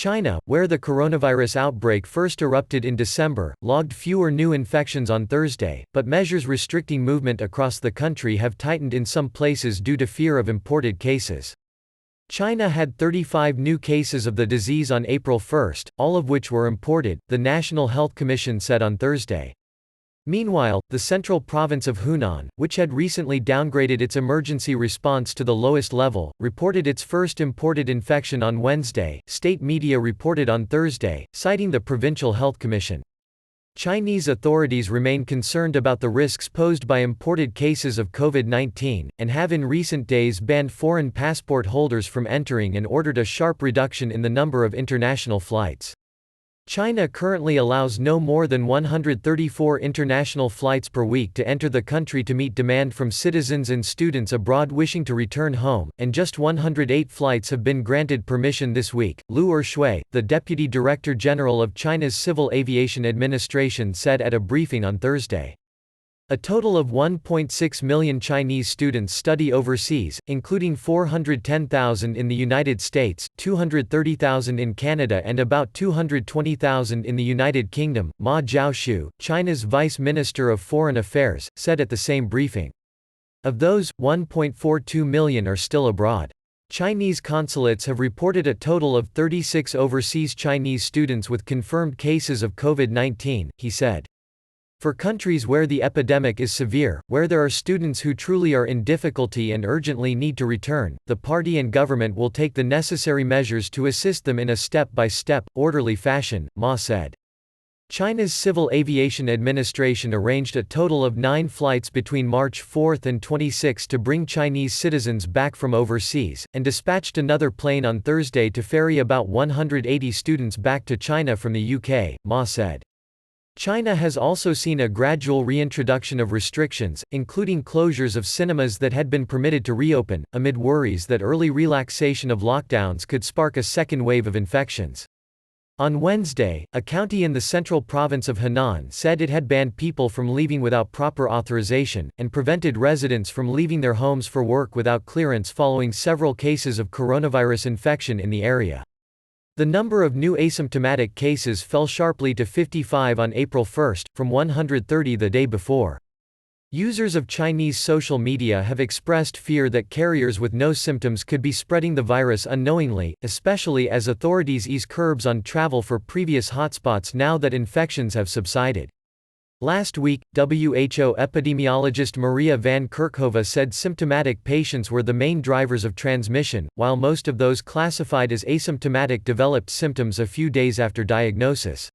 China, where the coronavirus outbreak first erupted in December, logged fewer new infections on Thursday, but measures restricting movement across the country have tightened in some places due to fear of imported cases. China had 35 new cases of the disease on April 1, all of which were imported, the National Health Commission said on Thursday. Meanwhile, the central province of Hunan, which had recently downgraded its emergency response to the lowest level, reported its first imported infection on Wednesday, state media reported on Thursday, citing the Provincial Health Commission. Chinese authorities remain concerned about the risks posed by imported cases of COVID-19, and have in recent days banned foreign passport holders from entering and ordered a sharp reduction in the number of international flights. China currently allows no more than 134 international flights per week to enter the country to meet demand from citizens and students abroad wishing to return home, and just 108 flights have been granted permission this week, Liu Ershui, the Deputy Director General of China's Civil Aviation Administration said at a briefing on Thursday. A total of 1.6 million Chinese students study overseas, including 410,000 in the United States, 230,000 in Canada and about 220,000 in the United Kingdom, Ma Jiaoshu, China's Vice Minister of Foreign Affairs, said at the same briefing. Of those, 1.42 million are still abroad. Chinese consulates have reported a total of 36 overseas Chinese students with confirmed cases of COVID-19, he said. For countries where the epidemic is severe, where there are students who truly are in difficulty and urgently need to return, the party and government will take the necessary measures to assist them in a step-by-step, orderly fashion, Ma said. China's Civil Aviation Administration arranged a total of 9 flights between March 4 and 26 to bring Chinese citizens back from overseas, and dispatched another plane on Thursday to ferry about 180 students back to China from the UK, Ma said. China has also seen a gradual reintroduction of restrictions, including closures of cinemas that had been permitted to reopen, amid worries that early relaxation of lockdowns could spark a second wave of infections. On Wednesday, a county in the central province of Henan said it had banned people from leaving without proper authorization, and prevented residents from leaving their homes for work without clearance following several cases of coronavirus infection in the area. The number of new asymptomatic cases fell sharply to 55 on April 1, from 130 the day before. Users of Chinese social media have expressed fear that carriers with no symptoms could be spreading the virus unknowingly, especially as authorities ease curbs on travel for previous hotspots now that infections have subsided. Last week, WHO epidemiologist Maria van Kerkhove said symptomatic patients were the main drivers of transmission, while most of those classified as asymptomatic developed symptoms a few days after diagnosis.